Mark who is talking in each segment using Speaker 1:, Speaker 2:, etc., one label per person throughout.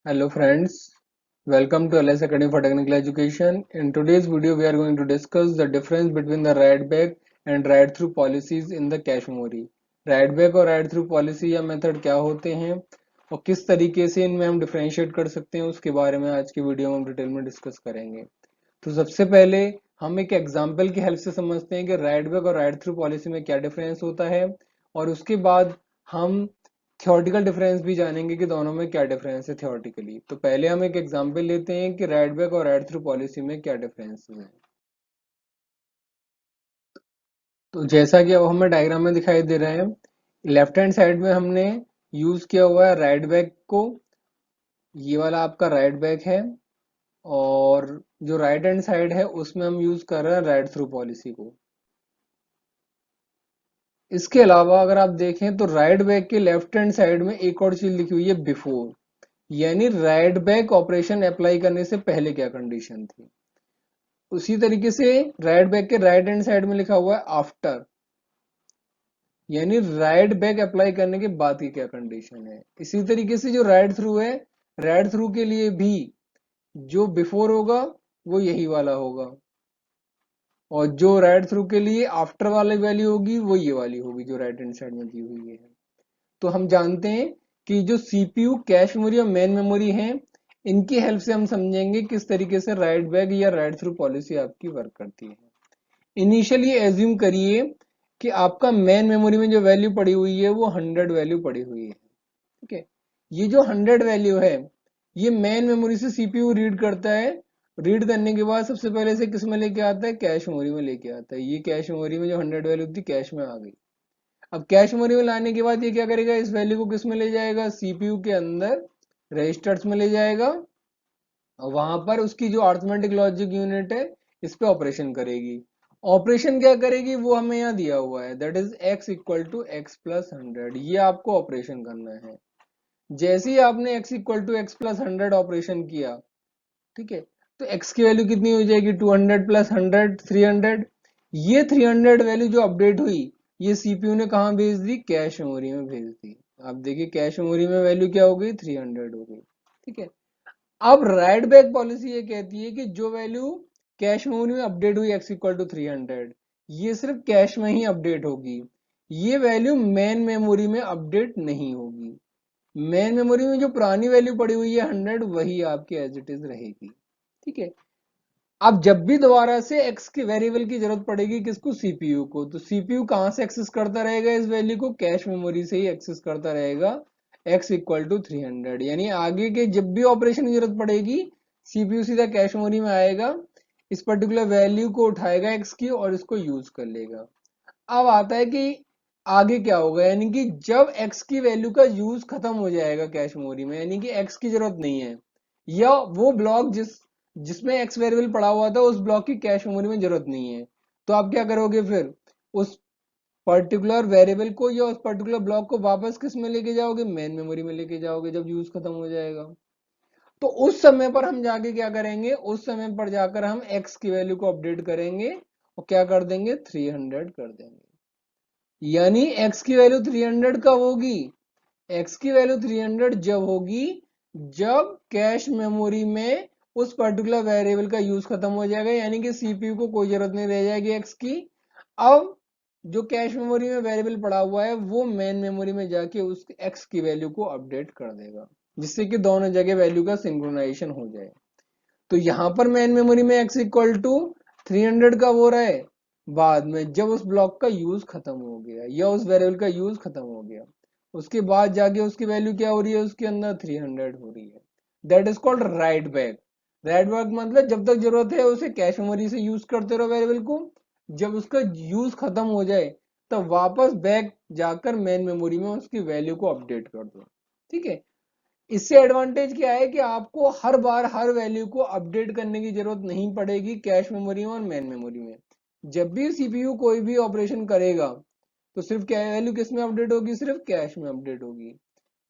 Speaker 1: Hello friends, welcome to LS Academy for Technical Education. In today's video, we are going to discuss the difference between the write back and write through policies in the cache memory. Write back और write through policy या method क्या होते हैं और किस तरीके से इनमें हम डिफरेंशिएट कर सकते हैं उसके बारे में आज की वीडियो में हम डिटेल में डिस्कस करेंगे। तो सबसे पहले हम एक एग्जाम्पल की हेल्प से समझते हैं कि राइट बैक और राइट थ्रू पॉलिसी में क्या डिफरेंस होता है और उसके बाद हम थ्योरेटिकल डिफरेंस भी जानेंगे कि दोनों में क्या डिफरेंस है थ्योरेटिकली। तो पहले हम एक एग्जांपल लेते हैं कि राइट बैक और राइट थ्रू पॉलिसी में क्या डिफरेंस है। तो जैसा कि अब हमें डायग्राम में दिखाई दे रहा है, लेफ्ट हैंड साइड में हमने यूज किया हुआ है राइट बैक को। ये वाला आपका राइट बैक है और जो राइट हैंड साइड है उसमें हम यूज कर रहे हैं राइट थ्रू पॉलिसी को। इसके अलावा अगर आप देखें तो राइट बैक के लेफ्ट हैंड साइड में एक और चीज लिखी हुई है बिफोर, यानी राइट बैक ऑपरेशन अप्लाई करने से पहले क्या कंडीशन थी। उसी तरीके से राइट बैक के राइट हैंड साइड में लिखा हुआ है आफ्टर, यानी राइट बैक अप्लाई करने के बाद की क्या कंडीशन है। इसी तरीके से जो राइट थ्रू है, राइट थ्रू के लिए भी जो बिफोर होगा वो यही वाला होगा और जो राइट थ्रू के लिए आफ्टर वाली वैल्यू होगी वो ये वाली होगी जो राइट हैंड साइड में दी हुई है। तो हम जानते हैं कि जो सीपीयू कैश मेमोरी और मेन मेमोरी है, इनकी हेल्प से हम समझेंगे किस तरीके से राइट बैक या राइट थ्रू पॉलिसी आपकी वर्क करती है। इनिशियली एज्यूम करिए कि आपका मेन मेमोरी में जो वैल्यू पड़ी हुई है वो 100 वैल्यू पड़ी हुई है। ठीक है, ये जो 100 वैल्यू है ये मेन मेमोरी से सीपीयू रीड करता है। रीड करने के बाद सबसे पहले से किस में लेके आता है, कैश मेमोरी में लेके आता है। ये कैश मेमोरी में जो 100 वैल्यू थी कैश में आ गई। अब कैश मेमोरी में लाने के बाद ये क्या करेगा, इस वैल्यू को किस में ले जाएगा, सीपीयू के अंदर रजिस्टर्स में ले जाएगा और वहां पर उसकी जो अर्थमेटिक लॉजिक यूनिट है इस पे ऑपरेशन करेगी। ऑपरेशन क्या करेगी वो हमें यहाँ दिया हुआ है, that is x equal to x plus 100। ये आपको ऑपरेशन करना है। जैसे ही आपने x equal to x plus 100 operation किया, ठीक है, तो x की वैल्यू कितनी हो जाएगी, 200 प्लस 100 300। ये 300 वैल्यू जो अपडेट हुई ये सीपीयू ने कहा भेज दी, कैश मेमोरी में भेज दी। आप देखिए कैश मेमोरी में वैल्यू क्या हो गई, 300 हो गई। ठीक है, अब राइट बैक पॉलिसी ये कहती है कि जो वैल्यू कैश मेमोरी में अपडेट हुई x इक्वल टू 300, ये सिर्फ कैश में ही अपडेट होगी। ये वैल्यू मेन मेमोरी में अपडेट नहीं होगी। मेन मेमोरी में जो पुरानी वैल्यू पड़ी हुई है 100 वही आपकी एज इट इज रहेगी। ठीक है, अब जब भी दोबारा से x के वेरिएबल की जरूरत पड़ेगी किसको, सीपीयू को, तो सीपीयू कहां से एक्सेस करता रहेगा इस वैल्यू को, कैश मेमोरी से ही एक्सेस करता रहेगा x इक्वल टू 300। यानी आगे के जब भी ऑपरेशन की जरूरत पड़ेगी सीपीयू सीधा कैश मेमोरी में आएगा, इस पर्टिकुलर वैल्यू को उठाएगा x की और इसको यूज कर लेगा। अब आता है कि आगे क्या होगा, यानी कि जब x की वैल्यू का यूज खत्म हो जाएगा कैश मेमोरी में, यानी कि x की जरूरत नहीं है या वो ब्लॉक जिसमें x वेरिएबल पड़ा हुआ था उस ब्लॉक की कैश मेमोरी में जरूरत नहीं है, तो आप क्या करोगे फिर, उस पर्टिकुलर वेरिएबल को या उस पर्टिकुलर ब्लॉक को वापस किस में लेके जाओगे, मेन मेमोरी में लेके जाओगे जब यूज खत्म हो जाएगा। तो उस समय पर हम जाके क्या करेंगे, उस समय पर जाकर हम x की वैल्यू को अपडेट करेंगे और क्या कर देंगे, 300 कर देंगे। यानी x की वैल्यू 300 कब होगी, x की वैल्यू 300 जब होगी जब कैश मेमोरी में उस पर्टिकुलर वेरिएबल का यूज खत्म हो जाएगा, यानी कि सीपीयू को कोई जरूरत नहीं रह जाएगी x की। अब जो कैश मेमोरी में वेरिएबल पड़ा हुआ है वो मेन मेमोरी में जाके उस x की वैल्यू को अपडेट कर देगा, जिससे कि दोनों जगह वैल्यू का सिंक्रोनाइजेशन हो जाए। तो यहां पर मेन मेमोरी में x इक्वल टू 300 का हो रहा है, बाद में जब उस ब्लॉक का यूज खत्म हो गया या उस वेरिएबल का यूज खत्म हो गया उसके बाद जाके उसकी वैल्यू क्या हो रही है, उसके अंदर 300 हो रही है। That is called right back. Right back मतलब जब तक जरूरत है उसे कैश मेमोरी से यूज करते रहो वेरिएबल को, जब उसका यूज खत्म हो जाए तब वापस बैक जाकर मेन मेमोरी में उसकी वैल्यू को अपडेट कर दो। ठीक है, इससे एडवांटेज क्या है कि आपको हर बार हर वैल्यू को अपडेट करने की जरूरत नहीं पड़ेगी कैश मेमोरी में और मेन मेमोरी में। जब भी सीपीयू कोई भी ऑपरेशन करेगा तो सिर्फ क्या वैल्यू किस में अपडेट होगी, सिर्फ कैश में अपडेट होगी।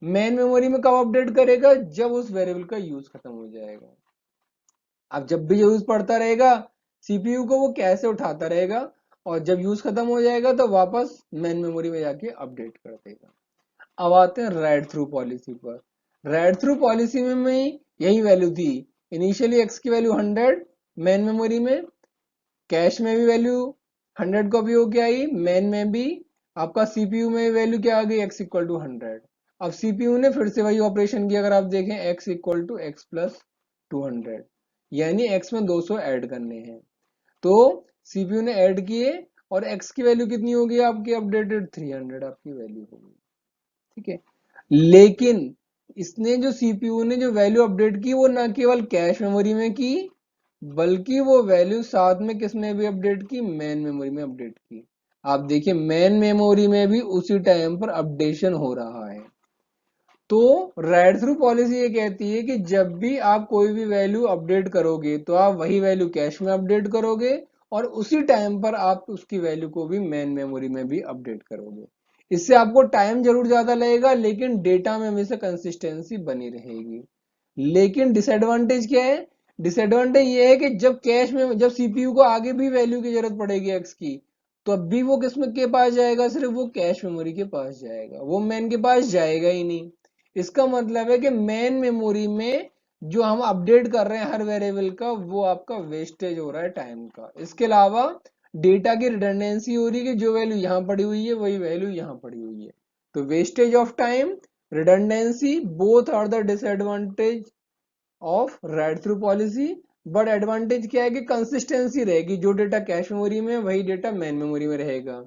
Speaker 1: मेन मेमोरी में कब अपडेट करेगा, जब उस वेरिएबल का यूज खत्म हो जाएगा। अब जब भी यूज पड़ता रहेगा सीपीयू को वो कैसे उठाता रहेगा और जब यूज खत्म हो जाएगा तो वापस मेन मेमोरी में जाके अपडेट कर देगा। अब आते हैं राइट थ्रू पॉलिसी पर। राइट थ्रू पॉलिसी में यही वैल्यू थी। इनिशियली एक्स की वैल्यू 100 मेन मेमोरी में, कैश में भी वैल्यू 100 कॉपी होके आई, मेन में भी, आपका सीपीयू में वैल्यू क्या आ गई, एक्स इक्वल टू 100। अब सीपीयू ने फिर से वही ऑपरेशन किया, अगर आप देखें x equal to x plus 200, यानी एक्स में 200 ऐड करने हैं। तो सीपीयू ने ऐड किए और एक्स की वैल्यू कितनी होगी आपकी अपडेटेड, 300 आपकी वैल्यू होगी। ठीक है, लेकिन इसने जो सीपीयू ने जो वैल्यू अपडेट की वो ना केवल कैश मेमोरी में की, बल्कि वो वैल्यू साथ में किस में भी अपडेट की, मेन मेमोरी में अपडेट की। आप देखिए मेन मेमोरी में भी उसी टाइम पर अपडेशन हो रहा है। तो राइट थ्रू पॉलिसी ये कहती है कि जब भी आप कोई भी वैल्यू अपडेट करोगे तो आप वही वैल्यू कैश में अपडेट करोगे और उसी टाइम पर आप उसकी वैल्यू को भी मेन मेमोरी में भी अपडेट करोगे। इससे आपको टाइम जरूर ज्यादा लगेगा, लेकिन डेटा में हमेशा कंसिस्टेंसी बनी रहेगी। लेकिन डिसएडवांटेज क्या है, डिसएडवांटेज ये है कि जब सीपीयू को आगे भी वैल्यू की जरूरत पड़ेगी एक्स की, तो अब भी वो किस में के पास जाएगा, सिर्फ वो कैश मेमोरी के पास जाएगा, वो मेन के पास जाएगा ही नहीं। इसका मतलब है कि मेन मेमोरी में जो हम अपडेट कर रहे हैं हर वेरिएबल का, वो आपका वेस्टेज हो रहा है टाइम का। इसके अलावा डेटा की रिडंडेंसी हो रही है कि जो वैल्यू यहाँ पड़ी हुई है वही वैल्यू यहाँ पड़ी हुई है। तो wastage of time, redundancy, both are the disadvantage of write through policy. But advantage क्या है कि कंसिस्टेंसी रहेगी, जो डेटा कैश मेमोरी में वही डेटा मेन मेमोरी में रहेगा।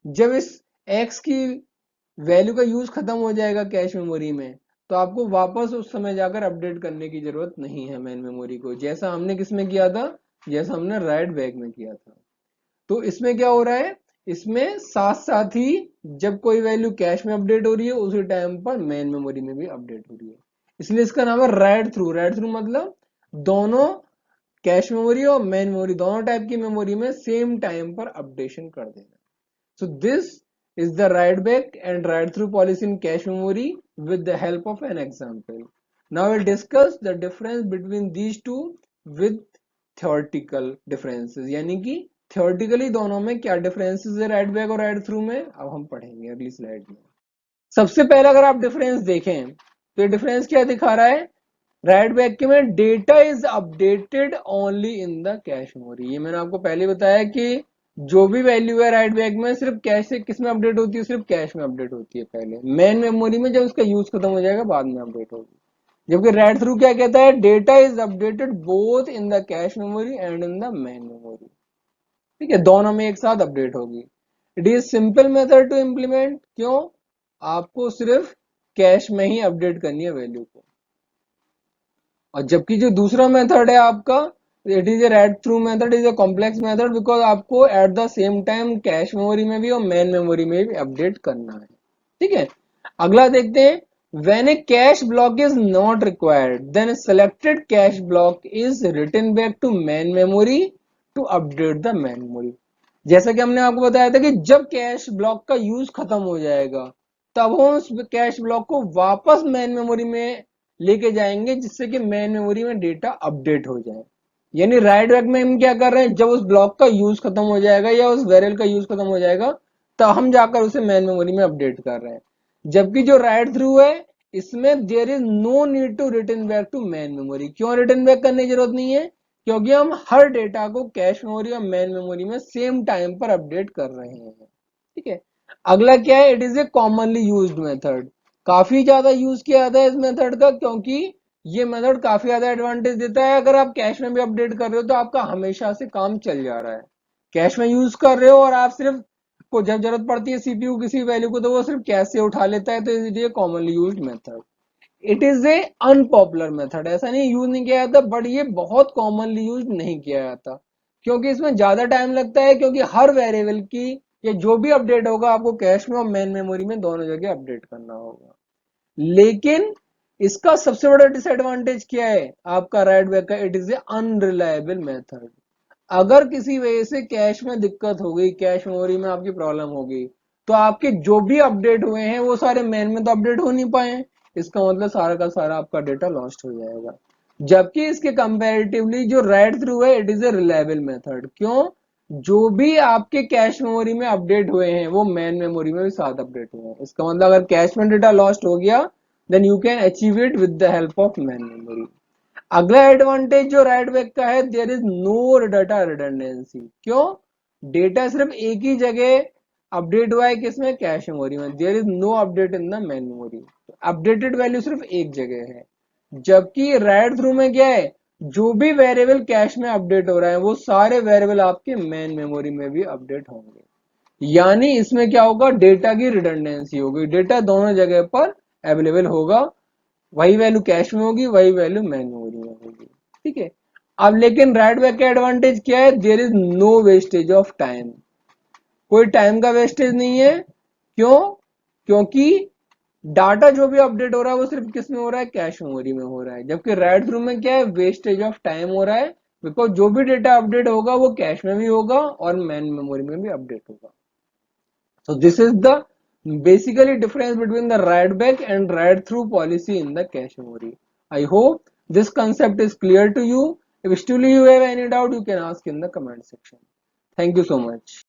Speaker 1: जब इस एक्स की वैल्यू का यूज खत्म हो जाएगा कैश मेमोरी में, तो आपको वापस उस समय जाकर अपडेट करने की जरूरत नहीं है मेन मेमोरी को, जैसा हमने किस में किया था, जैसा हमने राइट बैक में किया था। तो इसमें क्या हो रहा है, इसमें साथ साथ ही जब कोई वैल्यू कैश में अपडेट हो रही है उसी टाइम पर मेन मेमोरी में भी अपडेट हो रही है। इसलिए इसका नाम है राइट थ्रू। राइट थ्रू मतलब दोनों कैश मेमोरी और मेन मेमोरी दोनों टाइप की मेमोरी में सेम टाइम पर अपडेशन कर देना। So this is the write back and write through policy in cache memory with the help of an example. Now we'll discuss the difference between these two with theoretical differences. यानी कि theoretically दोनों में क्या differences है write back और write through में, अब हम पढ़ेंगे अगली स्लाइड में। सबसे पहले अगर आप डिफरेंस देखें तो ये डिफरेंस क्या दिखा रहा है, राइट बैक में data is updated only in the cache memory. ये मैंने आपको पहले बताया कि जो भी वैल्यू है राइट बैक में सिर्फ कैश से किस में अपडेट होती है, सिर्फ कैश में अपडेट होती है पहले, मेन मेमोरी में जब उसका यूज खत्म हो जाएगा बाद में अपडेट होगी। जबकि राइट थ्रू क्या कहता है, data is updated both in the cache memory and in the main memory. ठीक है, दोनों में एक साथ अपडेट होगी। It is simple method to implement, क्यों, आपको सिर्फ कैश में ही अपडेट करनी है वैल्यू को। और जबकि जो दूसरा मेथड है आपका, it is a write through method, is a complex method, because आपको at the same time cache memory में भी और मेन मेमोरी में भी अपडेट करना है। ठीक है, अगला देखते हैं, when a cache block is not required then a selected cache block is written back to main memory to update the main memory। जैसा कि हमने आपको बताया था कि जब कैश ब्लॉक का यूज खत्म हो जाएगा तब हम उस कैश ब्लॉक को वापस मेन मेमोरी में लेके जाएंगे, जिससे कि मेन मेमोरी में डेटा अपडेट हो जाए। यानी राइट बैक में हम क्या कर रहे हैं, जब उस ब्लॉक का यूज खत्म हो जाएगा या उस वेरिएबल का यूज खत्म हो जाएगा तब हम जाकर उसे मेन मेमोरी में अपडेट कर रहे हैं। जबकि जो राइट थ्रू है इसमें there is no need to return back to main memory. क्यों रिटर्न बैक करने की जरूरत नहीं है, क्योंकि हम हर डेटा को कैश मेमोरी और मेन मेमोरी में सेम टाइम पर अपडेट कर रहे हैं। ठीक है, अगला क्या है, it is a commonly used method. काफी ज्यादा यूज किया जाता है इस मेथड का, क्योंकि ये मेथड काफी ज्यादा एडवांटेज देता है। अगर आप कैश में भी अपडेट कर रहे हो तो आपका हमेशा से काम चल जा रहा है। कैश में यूज कर रहे हो और आप सिर्फ को जब जरूरत पड़ती है सीपीयू किसी वैल्यू को तो वो सिर्फ कैश से उठा लेता है, तो इसलिए commonly used method. It is A unpopular method, ऐसा नहीं यूज नहीं किया जाता, बट ये बहुत कॉमनली यूज नहीं किया जाता क्योंकि इसमें ज्यादा टाइम लगता है, क्योंकि हर वेरिएबल की ये जो भी अपडेट होगा आपको कैश में और मेन मेमोरी में दोनों जगह अपडेट करना होगा। लेकिन इसका सबसे बड़ा डिसएडवांटेज क्या है आपका राइट बैक का, it is A unreliable method. अगर किसी वजह से कैश में दिक्कत हो गई, कैश मेमोरी में आपकी प्रॉब्लम हो गई, तो आपके जो भी अपडेट हुए हैं वो सारे मेन में तो अपडेट हो नहीं पाए, इसका मतलब सारा का सारा आपका डेटा लॉस्ट हो जाएगा। जबकि इसके कंपैरेटिवली जो राइट थ्रू है it is a reliable method. क्यों, जो भी आपके कैश मेमोरी में अपडेट हुए हैं वो मेन मेमोरी में भी साथ अपडेट हुए हैं। इसका मतलब अगर कैश में डेटा लॉस्ट हो गया then you can achieve it with the help of main memory. अगला एडवांटेज जो राइट बैक का है, there is no data redundancy. क्यों? डेटा सिर्फ एक ही जगह अपडेट हुआ है, किसमें? कैश मेमोरी में। There is no update in the main memory. Updated value सिर्फ एक जगह है, जबकि राइट थ्रू में क्या है, जो भी वेरिएबल कैश में अपडेट हो रहा है वो सारे वेरिएबल आपके मेन मेमोरी में भी अपडेट होंगे। यानी इसमें क्या होगा, डेटा की रिडंडेंसी होगी, डेटा दोनों जगह पर अवेलेबल होगा, वही वैल्यू कैश में होगी, वही वैल्यू मेन मेमोरी में होगी। ठीक है। अब लेकिन राइट बैक का एडवांटेज क्या है, there is no wastage of time. कोई टाइम का वेस्टेज नहीं है। क्यों? क्योंकि डाटा जो भी अपडेट हो रहा है वो सिर्फ किस में हो रहा है, कैश मेमोरी में हो रहा है। जबकि राइट थ्रू में क्या है, वेस्टेज ऑफ टाइम हो रहा है, बिकॉज जो भी डेटा अपडेट होगा वो कैश में भी होगा और मेन मेमोरी में भी अपडेट होगा। So this is the basically difference between the write back and write through policy in the cache memory. I hope this concept is clear to you. If still you have any doubt, you can ask in the comment section. Thank you so much.